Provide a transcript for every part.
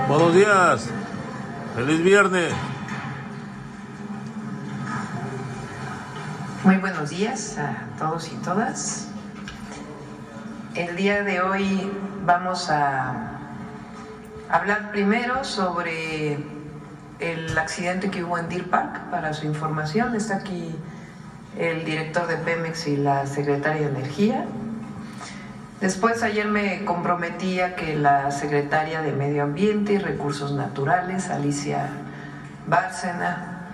Buenos días. Feliz viernes. Muy buenos días a todos y todas. El día de hoy vamos a hablar primero sobre el accidente que hubo en Deer Park. Para su información, está aquí el director de Pemex y la secretaria de Energía. Después, ayer me comprometí a que la secretaria de Medio Ambiente y Recursos Naturales, Alicia Bárcena,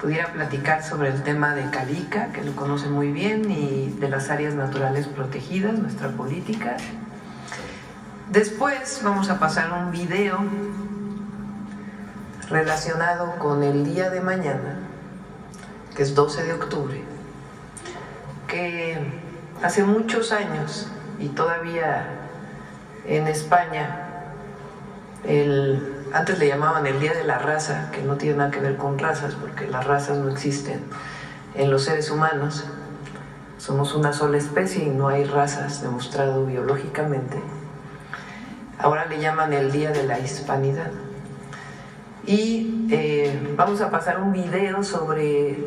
pudiera platicar sobre el tema de Calica, que lo conoce muy bien, y de las áreas naturales protegidas, nuestra política. Después vamos a pasar un video relacionado con el día de mañana, que es 12 de octubre, que hace muchos años, y todavía en España, antes le llamaban el Día de la Raza, que no tiene nada que ver con razas, porque las razas no existen en los seres humanos. Somos una sola especie y no hay razas, demostrado biológicamente. Ahora le llaman el Día de la Hispanidad. Y vamos a pasar un video sobre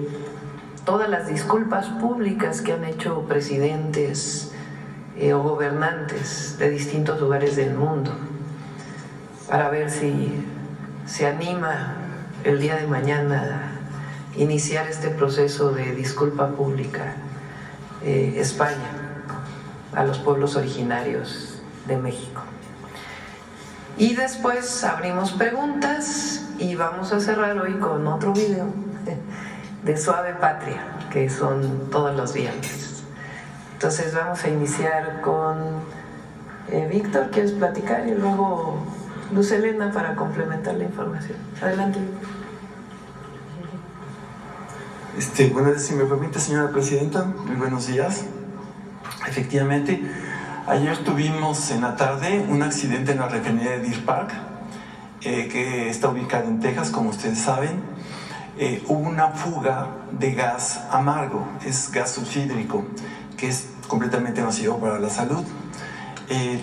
todas las disculpas públicas que han hecho presidentes o gobernantes de distintos lugares del mundo, para ver si se anima el día de mañana a iniciar este proceso de disculpa pública España a los pueblos originarios de México. Y después abrimos preguntas y vamos a cerrar hoy con otro video de Suave Patria, que son todos los viernes. Entonces vamos a iniciar con Víctor, ¿quieres platicar? Y luego Luz Helena para complementar la información. Adelante. Bueno, si me permite, señora presidenta, muy buenos días. Efectivamente, ayer tuvimos en la tarde un accidente en la refinería de Deer Park, que está ubicada en Texas, como ustedes saben. Hubo una fuga de gas amargo, es gas sulfídrico, que es completamente nocivo para la salud.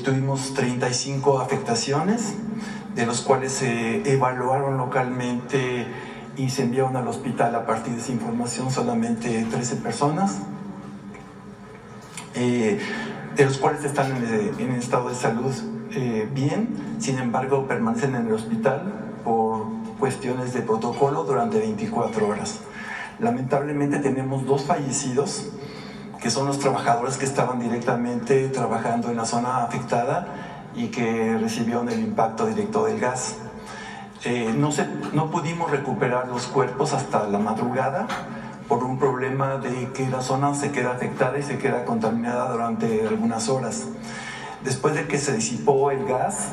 Tuvimos 35 afectaciones, de los cuales se evaluaron localmente y se enviaron al hospital a partir de esa información solamente 13 personas, de los cuales están en estado de salud bien. Sin embargo, permanecen en el hospital por cuestiones de protocolo durante 24 horas. Lamentablemente tenemos 2 fallecidos, que son los trabajadores que estaban directamente trabajando en la zona afectada y que recibieron el impacto directo del gas. No pudimos recuperar los cuerpos hasta la madrugada por un problema de que la zona se queda afectada y se queda contaminada durante algunas horas. Después de que se disipó el gas,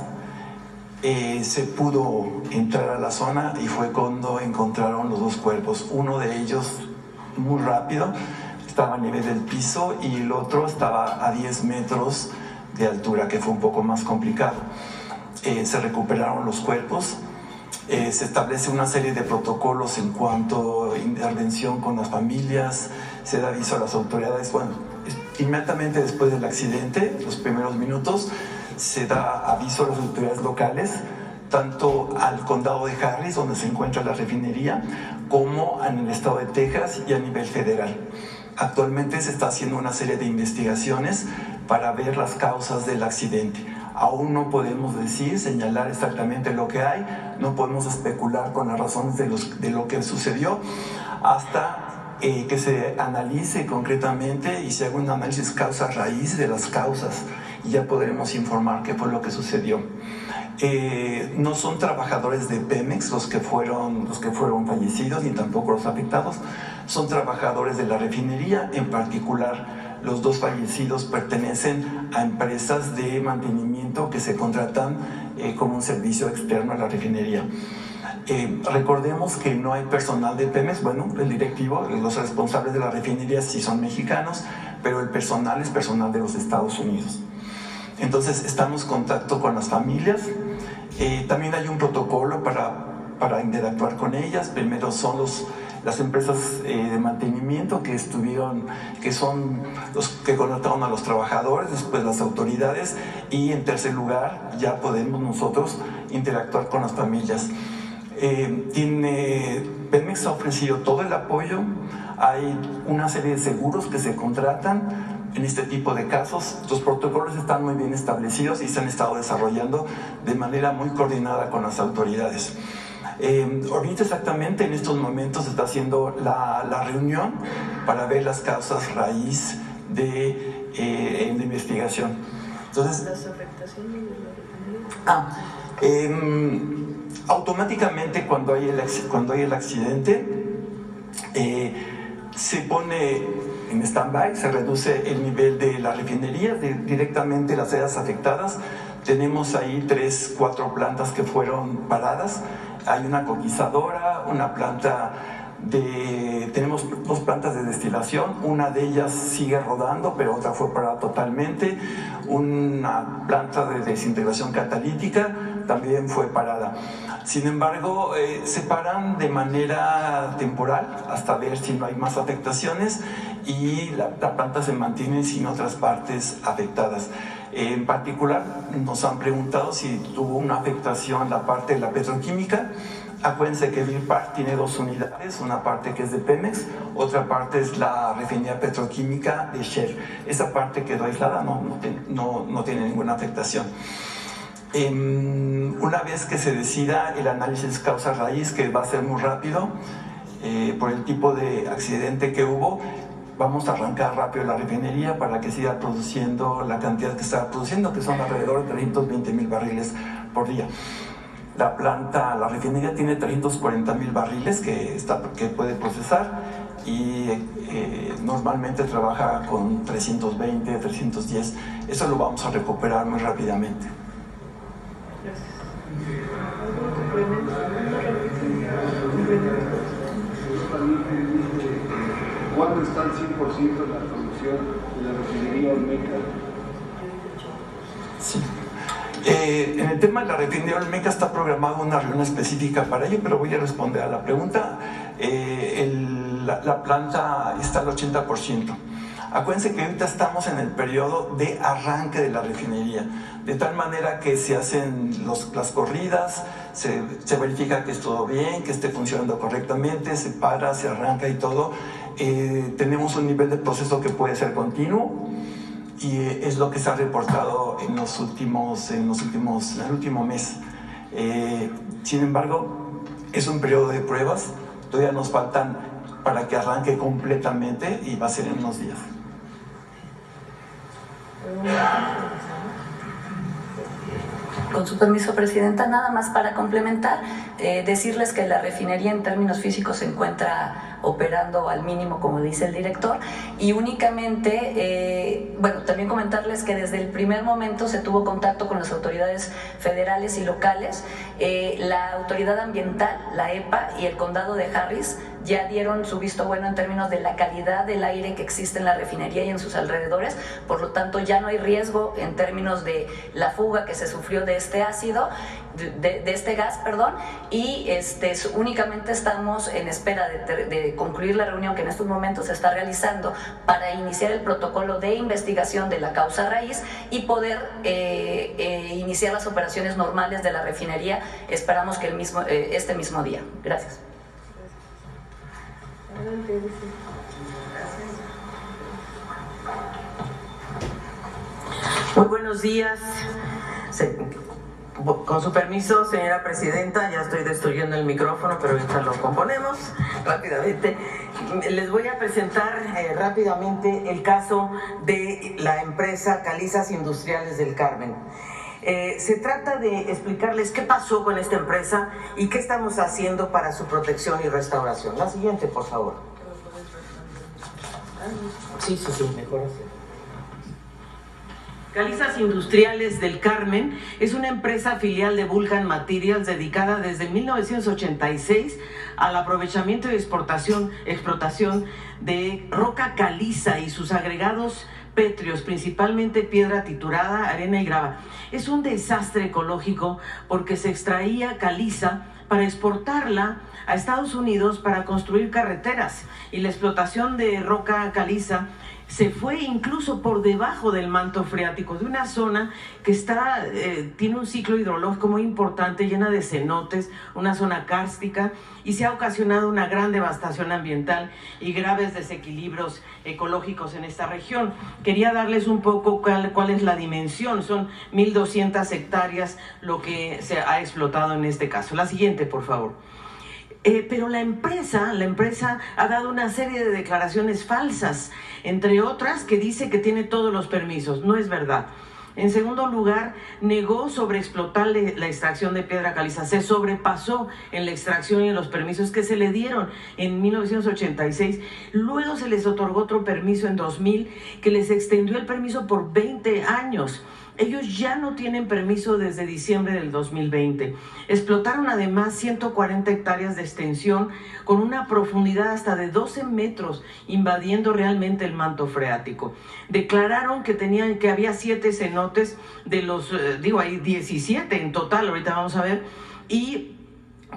se pudo entrar a la zona y fue cuando encontraron los 2 cuerpos. Uno de ellos muy rápido, estaba a nivel del piso, y el otro estaba a 10 metros de altura, que fue un poco más complicado. Se recuperaron los cuerpos. Se establece una serie de protocolos en cuanto a intervención con las familias, se da aviso a las autoridades. Bueno, inmediatamente después del accidente, los primeros minutos, se da aviso a las autoridades locales, tanto al condado de Harris, donde se encuentra la refinería, como en el estado de Texas y a nivel federal. Actualmente se está haciendo una serie de investigaciones para ver las causas del accidente. Aún no podemos señalar exactamente lo que hay, no podemos especular con las razones de lo que sucedió hasta que se analice concretamente y se haga un análisis causa raíz de las causas, y ya podremos informar qué fue lo que sucedió. No son trabajadores de Pemex los que fueron fallecidos, ni tampoco los afectados, son trabajadores de la refinería. En particular, los 2 fallecidos pertenecen a empresas de mantenimiento que se contratan como un servicio externo a la refinería. Recordemos que no hay personal de Pemex. Bueno, el directivo, los responsables de la refinería sí son mexicanos, pero el personal es personal de los Estados Unidos. Entonces estamos en contacto con las familias. También hay un protocolo para interactuar con ellas. Primero son las empresas de mantenimiento que son los que contrataron a los trabajadores, después las autoridades, y en tercer lugar ya podemos nosotros interactuar con las familias. Pemex ha ofrecido todo el apoyo, hay una serie de seguros que se contratan en este tipo de casos. Los protocolos están muy bien establecidos y se han estado desarrollando de manera muy coordinada con las autoridades. Ahorita exactamente en estos momentos se está haciendo la reunión para ver las causas raíz de la investigación. Entonces, ¿las afectaciones de la refinería? Automáticamente cuando hay el accidente se pone en stand-by, se reduce el nivel de la refinería, directamente las áreas afectadas. Tenemos ahí 3-4 plantas que fueron paradas. Hay una coquizadora, una planta tenemos 2 plantas de destilación, una de ellas sigue rodando, pero otra fue parada totalmente. Una planta de desintegración catalítica también fue parada. Sin embargo, se paran de manera temporal hasta ver si no hay más afectaciones, y la planta se mantiene sin otras partes afectadas. En particular, nos han preguntado si tuvo una afectación la parte de la petroquímica. Acuérdense que Deer Park tiene 2 unidades, una parte que es de Pemex, otra parte es la refinería petroquímica de Shell. Esa parte quedó aislada, no tiene ninguna afectación. Una vez que se decida el análisis causa raíz, que va a ser muy rápido por el tipo de accidente que hubo, vamos a arrancar rápido la refinería para que siga produciendo la cantidad que está produciendo, que son alrededor de 320,000 barriles por día. La refinería tiene 340,000 barriles que puede procesar, y normalmente trabaja con 320, 310. Eso lo vamos a recuperar muy rápidamente. ¿Cuándo está el 100% de la producción de la refinería Olmeca? Sí. En el tema de la refinería Olmeca está programada una reunión específica para ello, pero voy a responder a la pregunta. La planta está al 80%. Acuérdense que ahorita estamos en el periodo de arranque de la refinería, de tal manera que se hacen las corridas, se verifica que es todo bien, que esté funcionando correctamente, se para, se arranca y todo. Tenemos un nivel de proceso que puede ser continuo, y es lo que se ha reportado en el último mes. Sin embargo, es un periodo de pruebas, todavía nos faltan para que arranque completamente, y va a ser en unos días. Con su permiso, Presidenta, nada más para complementar, decirles que la refinería en términos físicos se encuentra operando al mínimo, como dice el director, y únicamente, también comentarles que desde el primer momento se tuvo contacto con las autoridades federales y locales. La autoridad ambiental, la EPA, y el condado de Harris ya dieron su visto bueno en términos de la calidad del aire que existe en la refinería y en sus alrededores. Por lo tanto, ya no hay riesgo en términos de la fuga que se sufrió de este ácido, de este gas, y únicamente estamos en espera de concluir la reunión que en estos momentos se está realizando para iniciar el protocolo de investigación de la causa raíz y poder iniciar las operaciones normales de la refinería. Esperamos que este mismo día. Gracias. Muy buenos días. Con su permiso, señora Presidenta, ya estoy destruyendo el micrófono, pero ahorita lo componemos rápidamente. Les voy a presentar rápidamente el caso de la empresa Calizas Industriales del Carmen. Se trata de explicarles qué pasó con esta empresa y qué estamos haciendo para su protección y restauración. La siguiente, por favor. Sí, mejor así. Calizas Industriales del Carmen es una empresa filial de Vulcan Materials dedicada desde 1986 al aprovechamiento y explotación de roca caliza y sus agregados pétreos, principalmente piedra triturada, arena y grava. Es un desastre ecológico porque se extraía caliza para exportarla a Estados Unidos para construir carreteras, y la explotación de roca caliza se fue incluso por debajo del manto freático de una zona que tiene un ciclo hidrológico muy importante, llena de cenotes, una zona kárstica, y se ha ocasionado una gran devastación ambiental y graves desequilibrios ecológicos en esta región. Quería darles un poco cuál es la dimensión. Son 1.200 hectáreas lo que se ha explotado en este caso. La siguiente, por favor. Pero la empresa ha dado una serie de declaraciones falsas, entre otras que dice que tiene todos los permisos. No es verdad. En segundo lugar, negó sobreexplotar la extracción de piedra caliza. Se sobrepasó en la extracción y en los permisos que se le dieron en 1986. Luego se les otorgó otro permiso en 2000 que les extendió el permiso por 20 años. Ellos ya no tienen permiso desde diciembre del 2020. Explotaron además 140 hectáreas de extensión con una profundidad hasta de 12 metros, invadiendo realmente el manto freático. Declararon que había 7 cenotes de los, hay 17 en total, ahorita vamos a ver, y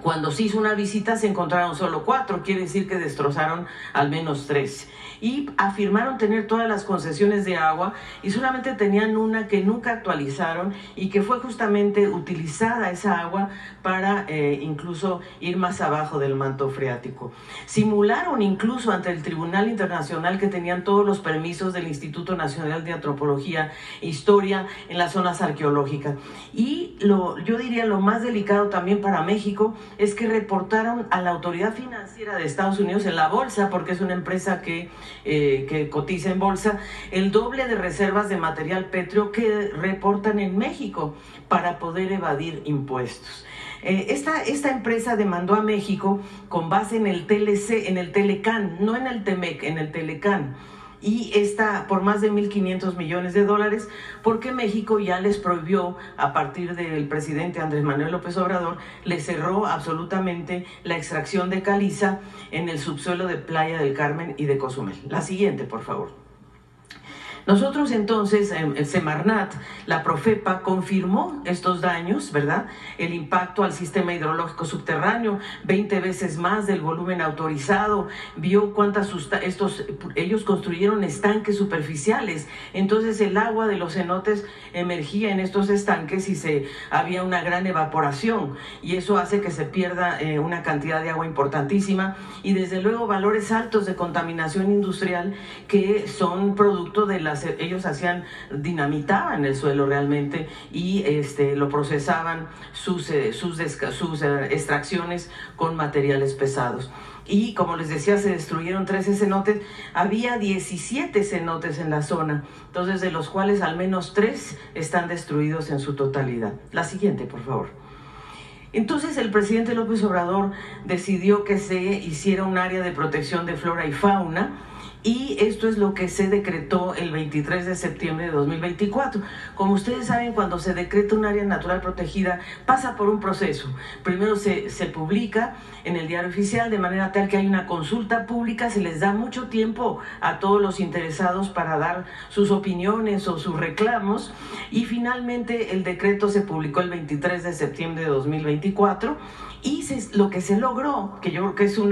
cuando se hizo una visita se encontraron solo 4, quiere decir que destrozaron al menos 3. Y afirmaron tener todas las concesiones de agua y solamente tenían una que nunca actualizaron y que fue justamente utilizada esa agua para incluso ir más abajo del manto freático. Simularon incluso ante el Tribunal Internacional que tenían todos los permisos del Instituto Nacional de Antropología e Historia en las zonas arqueológicas. Y yo diría lo más delicado también para México es que reportaron a la Autoridad Financiera de Estados Unidos en la bolsa, porque es una empresa que cotiza en bolsa, el doble de reservas de material pétreo que reportan en México para poder evadir impuestos. Esta empresa demandó a México con base en el TLC, en el Telecán, no en el Temec, en el Telecán, y está por más de 1.500 millones de dólares, porque México ya les prohibió, a partir del presidente Andrés Manuel López Obrador, le cerró absolutamente la extracción de caliza en el subsuelo de Playa del Carmen y de Cozumel. La siguiente, por favor. Nosotros entonces, el Semarnat, la Profepa, confirmó estos daños, ¿verdad? El impacto al sistema hidrológico subterráneo, 20 veces más del volumen autorizado, vio ellos construyeron estanques superficiales, entonces el agua de los cenotes emergía en estos estanques y había una gran evaporación, y eso hace que se pierda una cantidad de agua importantísima, y desde luego valores altos de contaminación industrial que son producto de ellos dinamitaban el suelo realmente y lo procesaban sus extracciones con materiales pesados. Y como les decía, se destruyeron 13 cenotes, había 17 cenotes en la zona, entonces de los cuales al menos 3 están destruidos en su totalidad. La siguiente, por favor. Entonces el presidente López Obrador decidió que se hiciera un área de protección de flora y fauna, y esto es lo que se decretó el 23 de septiembre de 2024. Como ustedes saben, cuando se decreta un área natural protegida, pasa por un proceso. Primero se publica en el Diario Oficial de manera tal que hay una consulta pública, se les da mucho tiempo a todos los interesados para dar sus opiniones o sus reclamos, y finalmente el decreto se publicó el 23 de septiembre de 2024. Y lo que se logró, que yo creo que es un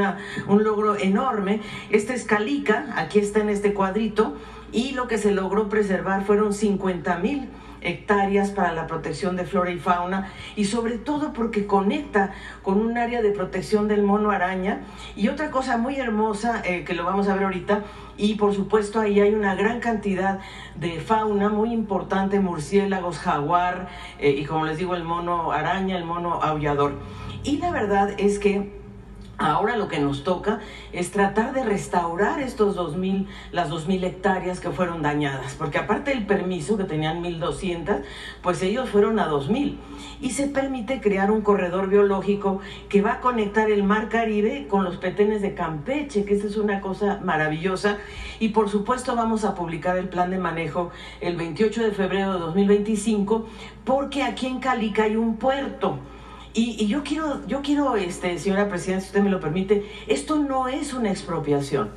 logro enorme, esta es Calica, aquí está en este cuadrito, y lo que se logró preservar fueron 50,000 hectáreas para la protección de flora y fauna, y sobre todo porque conecta con un área de protección del mono araña. Y otra cosa muy hermosa, que lo vamos a ver ahorita, y por supuesto ahí hay una gran cantidad de fauna muy importante, murciélagos, jaguar, y como les digo, el mono araña, el mono aullador. Y la verdad es que ahora lo que nos toca es tratar de restaurar las 2,000 hectáreas que fueron dañadas, porque aparte del permiso, que tenían 1,200, pues ellos fueron a 2,000. Y se permite crear un corredor biológico que va a conectar el Mar Caribe con los petenes de Campeche, que esta es una cosa maravillosa. Y por supuesto vamos a publicar el plan de manejo el 28 de febrero de 2025, porque aquí en Calica hay un puerto. Y yo quiero, señora presidenta, si usted me lo permite, esto no es una expropiación,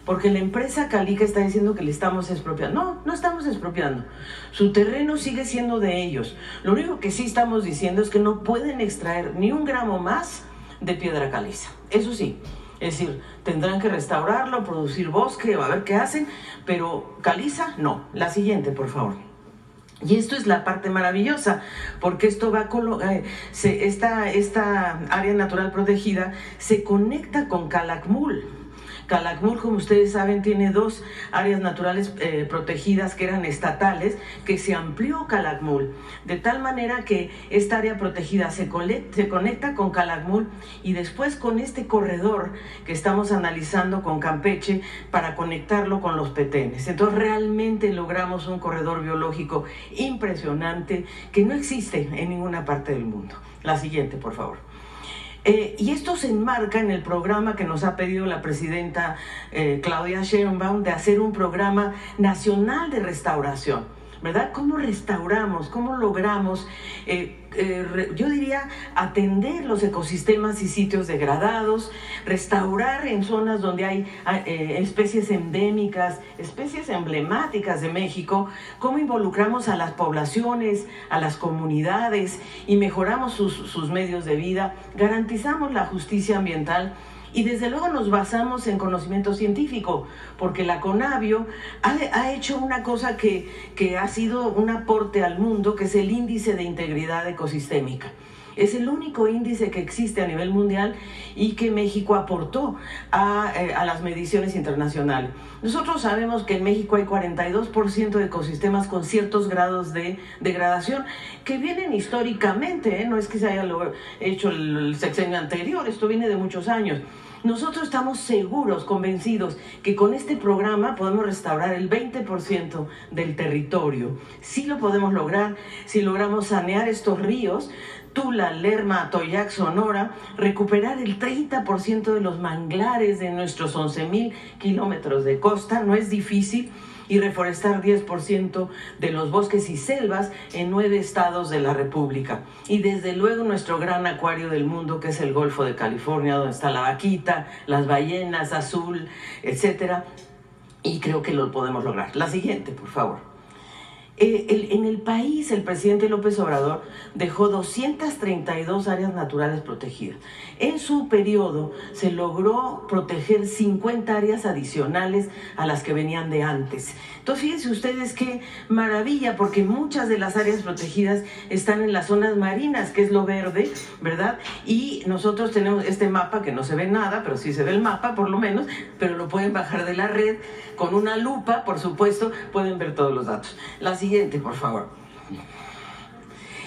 porque la empresa Calica está diciendo que le estamos expropiando. No, no estamos expropiando. Su terreno sigue siendo de ellos. Lo único que sí estamos diciendo es que no pueden extraer ni un gramo más de piedra caliza. Eso sí, es decir, tendrán que restaurarlo, producir bosque, a ver qué hacen, pero caliza no. La siguiente, por favor. Y esto es la parte maravillosa, porque esto va a esta área natural protegida se conecta con Calakmul. Calakmul, como ustedes saben, tiene 2 áreas naturales protegidas que eran estatales, que se amplió Calakmul, de tal manera que esta área protegida se conecta con Calakmul y después con este corredor que estamos analizando con Campeche para conectarlo con los petenes. Entonces realmente logramos un corredor biológico impresionante que no existe en ninguna parte del mundo. La siguiente, por favor. Y esto se enmarca en el programa que nos ha pedido la presidenta Claudia Sheinbaum de hacer un programa nacional de restauración, ¿verdad? ¿Cómo restauramos? ¿Cómo logramos, yo diría, atender los ecosistemas y sitios degradados, restaurar en zonas donde hay especies endémicas, especies emblemáticas de México? ¿Cómo involucramos a las poblaciones, a las comunidades y mejoramos sus medios de vida? Garantizamos la justicia ambiental. Y desde luego nos basamos en conocimiento científico, porque la CONABIO ha hecho una cosa que ha sido un aporte al mundo, que es el índice de integridad ecosistémica. Es el único índice que existe a nivel mundial y que México aportó a las mediciones internacionales. Nosotros sabemos que en México hay 42% de ecosistemas con ciertos grados de degradación que vienen históricamente, no es que se haya hecho el sexenio anterior, esto viene de muchos años. Nosotros estamos seguros, convencidos, que con este programa podemos restaurar el 20% del territorio. Sí lo podemos lograr si logramos sanear estos ríos, Tula, Lerma, Atoyac, Sonora, recuperar el 30% de los manglares de nuestros 11,000 kilómetros de costa, no es difícil, y reforestar 10% de los bosques y selvas en 9 estados de la República. Y desde luego nuestro gran acuario del mundo, que es el Golfo de California, donde está la vaquita, las ballenas azul, etcétera. Y creo que lo podemos lograr. La siguiente, por favor. En el país, el presidente López Obrador dejó 232 áreas naturales protegidas. En su periodo se logró proteger 50 áreas adicionales a las que venían de antes. Entonces, fíjense ustedes qué maravilla, porque muchas de las áreas protegidas están en las zonas marinas, que es lo verde, ¿verdad? Y nosotros tenemos este mapa, que no se ve nada, pero sí se ve el mapa, por lo menos, pero lo pueden bajar de la red con una lupa, por supuesto, pueden ver todos los datos. La siguiente, por favor.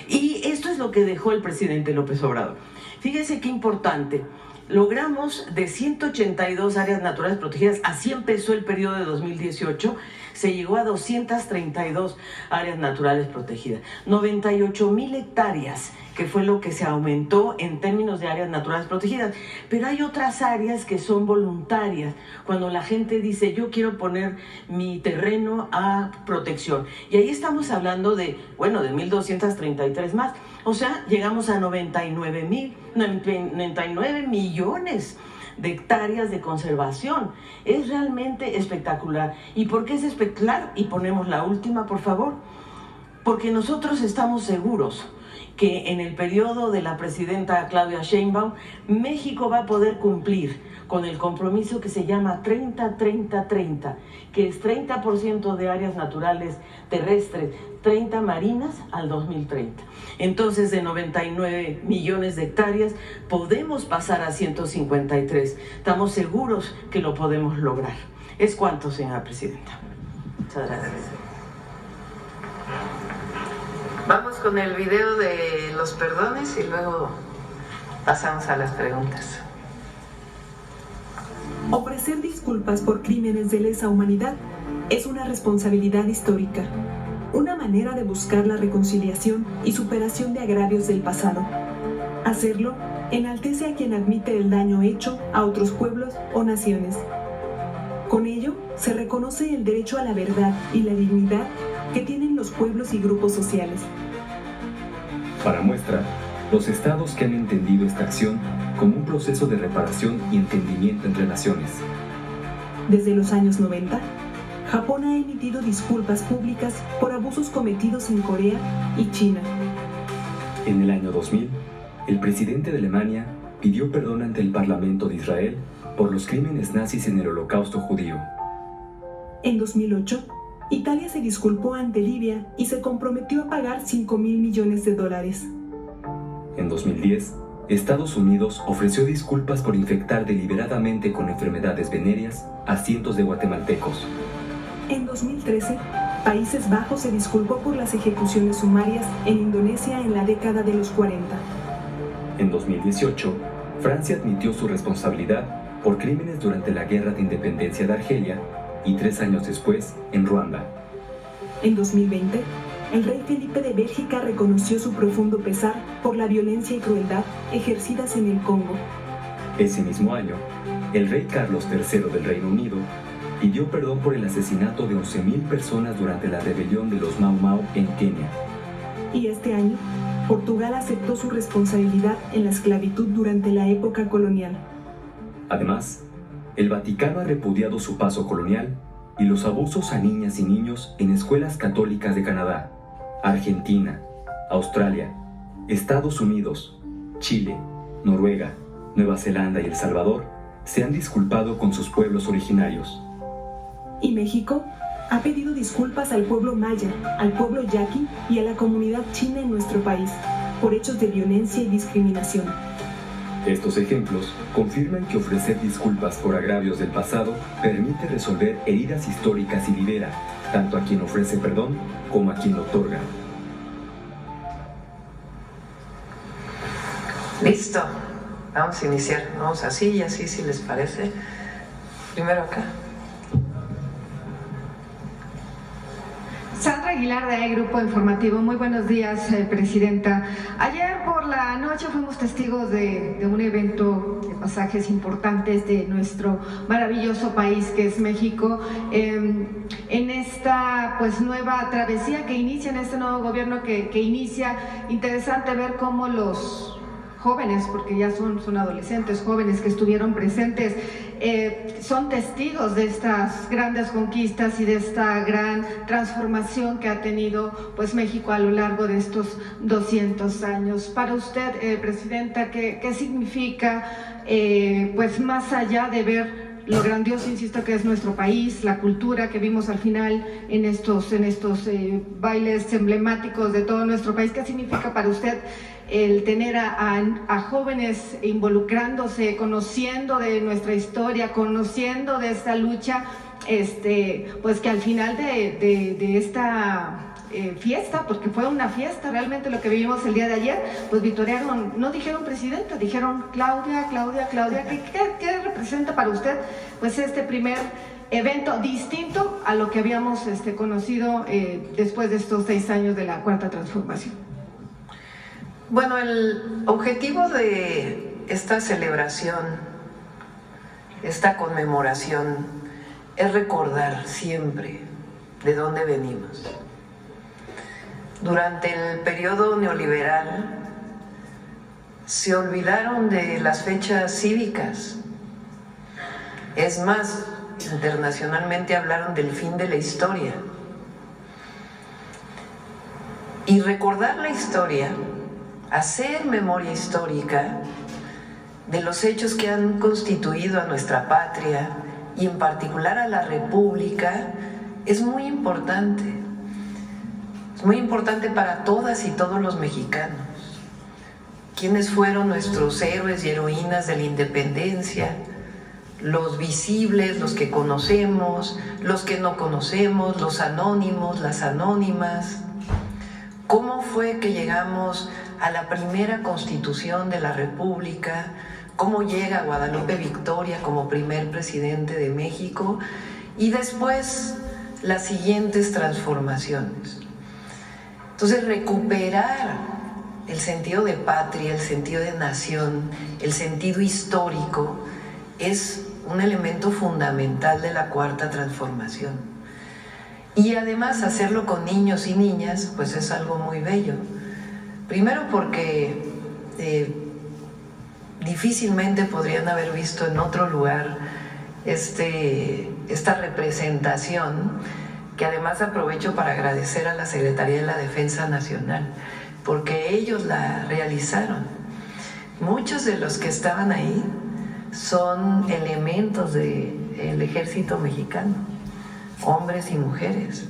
Y esto es lo que dejó el presidente López Obrador. Fíjense qué importante. Logramos de 182 áreas naturales protegidas, así empezó el periodo de 2018, se llegó a 232 áreas naturales protegidas, 98,000 hectáreas, que fue lo que se aumentó en términos de áreas naturales protegidas. Pero hay otras áreas que son voluntarias, cuando la gente dice, yo quiero poner mi terreno a protección. Y ahí estamos hablando de 1,233 más. O sea, llegamos a 99 millones de hectáreas de conservación. Es realmente espectacular. ¿Y por qué es espectacular? Y ponemos la última, por favor. Porque nosotros estamos seguros que en el periodo de la presidenta Claudia Sheinbaum, México va a poder cumplir con el compromiso que se llama 30-30-30, que es 30% de áreas naturales terrestres, 30 marinas al 2030. Entonces, de 99 millones de hectáreas, podemos pasar a 153. Estamos seguros que lo podemos lograr. ¿Es cuánto, señora presidenta? Muchas gracias. Vamos con el video de los perdones y luego pasamos a las preguntas. Ofrecer disculpas por crímenes de lesa humanidad es una responsabilidad histórica, una manera de buscar la reconciliación y superación de agravios del pasado. Hacerlo enaltece a quien admite el daño hecho a otros pueblos o naciones. Con ello, se reconoce el derecho a la verdad y la dignidad que tienen los pueblos y grupos sociales. Para muestra, los estados que han entendido esta acción como un proceso de reparación y entendimiento entre naciones. Desde los años 90, Japón ha emitido disculpas públicas por abusos cometidos en Corea y China. En el año 2000, el presidente de Alemania pidió perdón ante el Parlamento de Israel por los crímenes nazis en el Holocausto judío. En 2008, Italia se disculpó ante Libia y se comprometió a pagar $5.000 millones. En 2010, Estados Unidos ofreció disculpas por infectar deliberadamente con enfermedades venéreas a cientos de guatemaltecos. En 2013, Países Bajos se disculpó por las ejecuciones sumarias en Indonesia en la década de los 40. En 2018, Francia admitió su responsabilidad por crímenes durante la Guerra de Independencia de Argelia y 3 años después en Ruanda. En 2020, el rey Felipe de Bélgica reconoció su profundo pesar por la violencia y crueldad ejercidas en el Congo. Ese mismo año, el rey Carlos III del Reino Unido pidió perdón por el asesinato de 11.000 personas durante la rebelión de los Mau Mau en Kenia. Y este año, Portugal aceptó su responsabilidad en la esclavitud durante la época colonial. Además, el Vaticano ha repudiado su paso colonial y los abusos a niñas y niños en escuelas católicas de Canadá, Argentina, Australia, Estados Unidos, Chile, Noruega, Nueva Zelanda y El Salvador se han disculpado con sus pueblos originarios. Y México ha pedido disculpas al pueblo maya, al pueblo yaqui y a la comunidad china en nuestro país por hechos de violencia y discriminación. Estos ejemplos confirman que ofrecer disculpas por agravios del pasado permite resolver heridas históricas y libera tanto a quien ofrece perdón como a quien lo otorga. Listo, vamos a iniciar. Vamos así y así, si les parece. Primero acá. Sandra Aguilar de Grupo Informativo. Muy buenos días, Presidenta. Ayer por la noche fuimos testigos de un evento de pasajes importantes de nuestro maravilloso país que es México. En esta nueva travesía que inicia, en este nuevo gobierno que inicia, interesante ver cómo los jóvenes, porque ya son adolescentes, jóvenes que estuvieron presentes, son testigos de estas grandes conquistas y de esta gran transformación que ha tenido México a lo largo de estos 200 años. Para usted, Presidenta, ¿qué significa, más allá de ver lo grandioso, insisto, que es nuestro país, la cultura que vimos al final en estos bailes emblemáticos de todo nuestro país? ¿Qué significa para usted el tener a jóvenes involucrándose, conociendo de nuestra historia, conociendo de esta lucha, que al final de esta fiesta, porque fue una fiesta realmente lo que vivimos el día de ayer, vitorearon, no dijeron presidenta, dijeron Claudia, ¿qué representa para usted este primer evento distinto a lo que habíamos conocido después de estos 6 años de la Cuarta Transformación? Bueno, el objetivo de esta celebración, esta conmemoración, es recordar siempre de dónde venimos. Durante el periodo neoliberal se olvidaron de las fechas cívicas. Es más, internacionalmente hablaron del fin de la historia. Y recordar la historia, hacer memoria histórica de los hechos que han constituido a nuestra patria y en particular a la República es muy importante. Es muy importante para todas y todos los mexicanos. ¿Quiénes fueron nuestros héroes y heroínas de la independencia? Los visibles, los que conocemos, los que no conocemos, los anónimos, las anónimas. ¿Cómo fue que llegamos a la primera constitución de la República? ¿Cómo llega Guadalupe Victoria como primer presidente de México? Y después las siguientes transformaciones. Entonces, recuperar el sentido de patria, el sentido de nación, el sentido histórico, es un elemento fundamental de la Cuarta Transformación. Y además hacerlo con niños y niñas, es algo muy bello. Primero porque difícilmente podrían haber visto en otro lugar esta representación, que además aprovecho para agradecer a la Secretaría de la Defensa Nacional, porque ellos la realizaron. Muchos de los que estaban ahí son elementos del ejército mexicano, hombres y mujeres,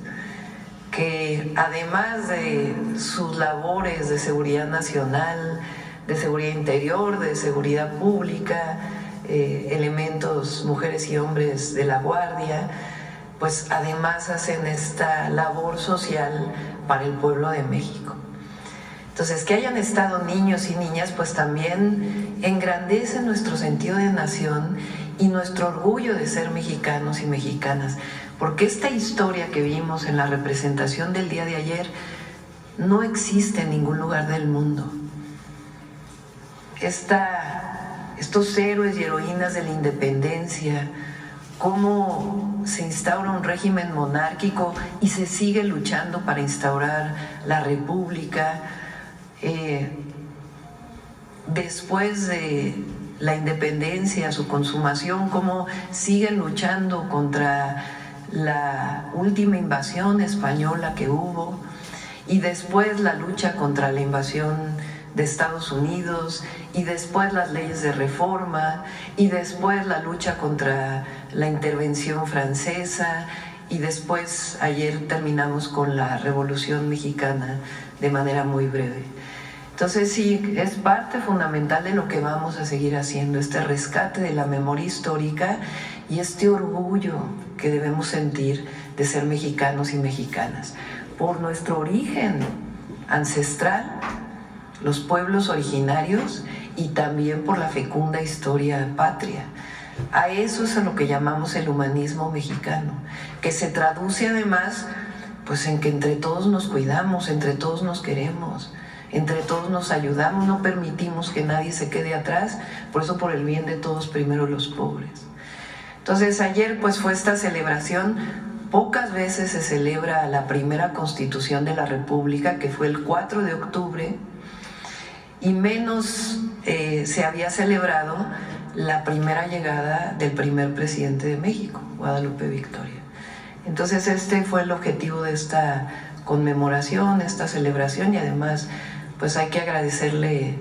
que además de sus labores de seguridad nacional, de seguridad interior, de seguridad pública, elementos, mujeres y hombres de la Guardia, pues además hacen esta labor social para el pueblo de México. Entonces, que hayan estado niños y niñas, pues también engrandece nuestro sentido de nación y nuestro orgullo de ser mexicanos y mexicanas, porque esta historia que vimos en la representación del día de ayer no existe en ningún lugar del mundo. Estos héroes y heroínas de la independencia, cómo se instaura un régimen monárquico y se sigue luchando para instaurar la república. Después de la independencia, su consumación, cómo siguen luchando contra la última invasión española que hubo, y después la lucha contra la invasión de Estados Unidos, y después las leyes de reforma, y después la lucha contra la intervención francesa, y después ayer terminamos con la Revolución Mexicana de manera muy breve. Entonces sí, es parte fundamental de lo que vamos a seguir haciendo, este rescate de la memoria histórica y este orgullo que debemos sentir de ser mexicanos y mexicanas, por nuestro origen ancestral, los pueblos originarios, y también por la fecunda historia patria. A eso es a lo que llamamos el humanismo mexicano, que se traduce además pues en que entre todos nos cuidamos, entre todos nos queremos, entre todos nos ayudamos, no permitimos que nadie se quede atrás, por eso por el bien de todos primero los pobres. Entonces ayer pues fue esta celebración. Pocas veces se celebra la primera Constitución de la República, que fue el 4 de octubre, y menos se había celebrado la primera llegada del primer presidente de México, Guadalupe Victoria. Entonces este fue el objetivo de esta conmemoración, esta celebración, y además pues hay que agradecerle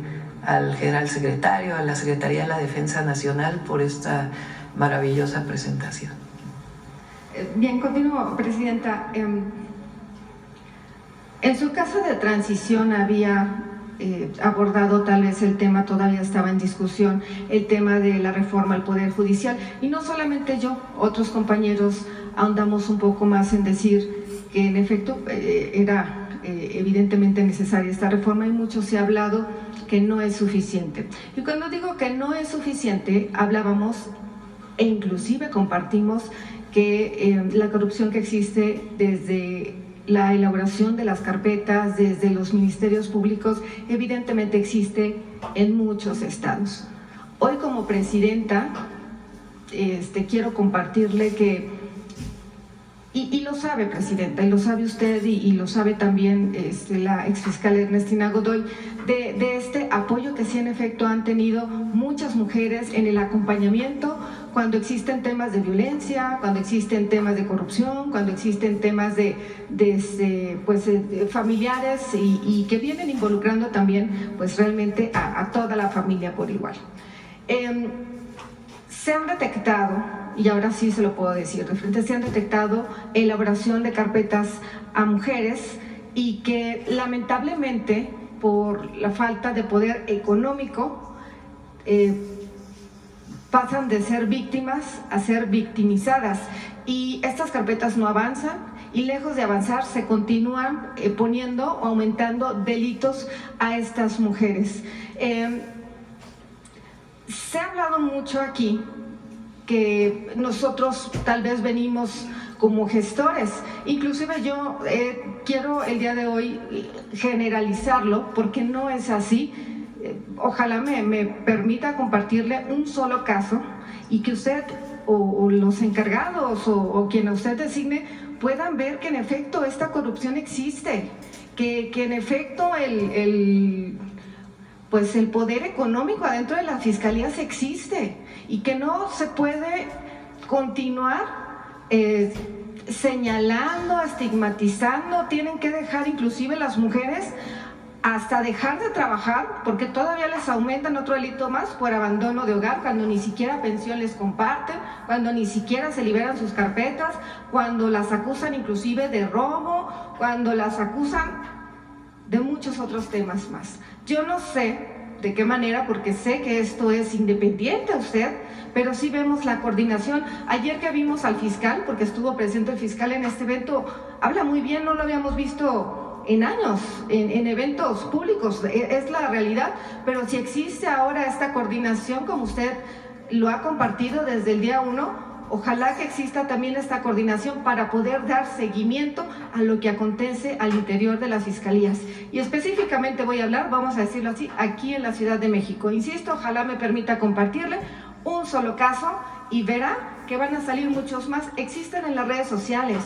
al general secretario, a la Secretaría de la Defensa Nacional por esta maravillosa presentación. Bien, continúo, Presidenta. En su casa de transición había abordado, tal vez el tema todavía estaba en discusión, el tema de la reforma al Poder Judicial, y no solamente yo, otros compañeros ahondamos un poco más en decir que en efecto era evidentemente necesaria esta reforma, y mucho se ha hablado que no es suficiente. Y cuando digo que no es suficiente, hablábamos e inclusive compartimos que la corrupción que existe desde la elaboración de las carpetas, desde los ministerios públicos, evidentemente existe en muchos estados. Hoy como presidenta quiero compartirle que, y lo sabe, Presidenta, y lo sabe usted, y lo sabe también la exfiscal Ernestina Godoy, de este apoyo que sí en efecto han tenido muchas mujeres en el acompañamiento cuando existen temas de violencia, cuando existen temas de corrupción, cuando existen temas de familiares, y que vienen involucrando también pues realmente a toda la familia por igual. Se han detectado, y ahora sí se lo puedo decir de frente, se han detectado elaboración de carpetas a mujeres, y que lamentablemente por la falta de poder económico pasan de ser víctimas a ser victimizadas, y estas carpetas no avanzan, y lejos de avanzar se continúan poniendo o aumentando delitos a estas mujeres. Se ha hablado mucho aquí que nosotros tal vez venimos como gestores, inclusive yo quiero el día de hoy generalizarlo porque no es así. Ojalá me permita compartirle un solo caso, y que usted o los encargados o quien a usted designe puedan ver que en efecto esta corrupción existe, que en efecto el poder económico adentro de las fiscalías existe, y que no se puede continuar señalando, estigmatizando, tienen que dejar inclusive las mujeres hasta dejar de trabajar, porque todavía les aumentan otro delito más por abandono de hogar, cuando ni siquiera pensión les comparten, cuando ni siquiera se liberan sus carpetas, cuando las acusan inclusive de robo, cuando las acusan de muchos otros temas más. Yo no sé de qué manera, porque sé que esto es independiente a usted, pero sí vemos la coordinación. Ayer que vimos al fiscal, porque estuvo presente el fiscal en este evento, habla muy bien, no lo habíamos visto en años, en eventos públicos, es la realidad, pero si existe ahora esta coordinación, como usted lo ha compartido desde el día 1, ojalá que exista también esta coordinación para poder dar seguimiento a lo que acontece al interior de las fiscalías. Y específicamente voy a hablar, vamos a decirlo así, aquí en la Ciudad de México. Insisto, ojalá me permita compartirle un solo caso y verá que van a salir muchos más. Existen en las redes sociales.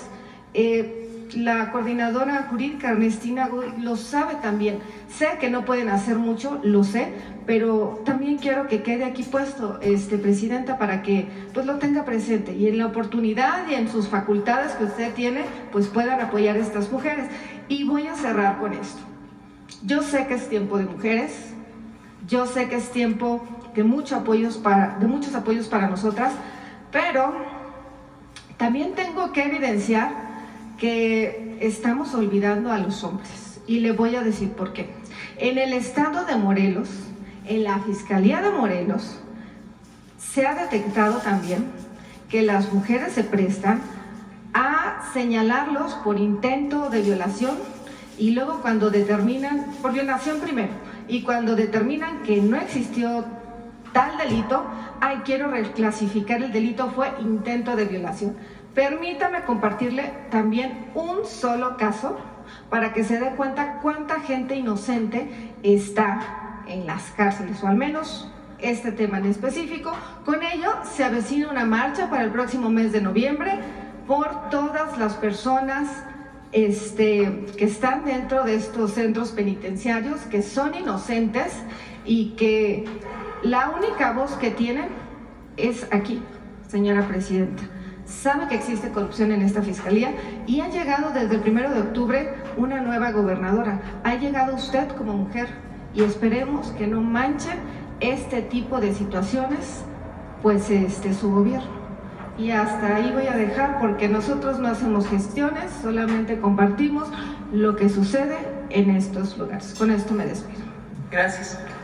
La coordinadora jurídica Ernestina lo sabe también. Sé que no pueden hacer mucho, lo sé, pero también quiero que quede aquí puesto, Presidenta, para que pues lo tenga presente y en la oportunidad y en sus facultades que usted tiene, pues puedan apoyar a estas mujeres. Y voy a cerrar con esto. Yo sé que es tiempo de mujeres, yo sé que es tiempo de muchos apoyos para nosotras, pero también tengo que evidenciar que estamos olvidando a los hombres, y le voy a decir por qué. En el estado de Morelos, en la Fiscalía de Morelos, se ha detectado también que las mujeres se prestan a señalarlos por intento de violación, y luego cuando determinan, por violación primero, y cuando determinan que no existió tal delito, quiero reclasificar el delito, fue intento de violación. Permítame compartirle también un solo caso para que se dé cuenta cuánta gente inocente está en las cárceles, o al menos este tema en específico. Con ello se avecina una marcha para el próximo mes de noviembre por todas las personas que están dentro de estos centros penitenciarios, que son inocentes y que la única voz que tienen es aquí, señora Presidenta. Sabe que existe corrupción en esta fiscalía y ha llegado desde el 1 de octubre una nueva gobernadora. Ha llegado usted como mujer y esperemos que no manche este tipo de situaciones, pues su gobierno. Y hasta ahí voy a dejar, porque nosotros no hacemos gestiones, solamente compartimos lo que sucede en estos lugares. Con esto me despido. Gracias.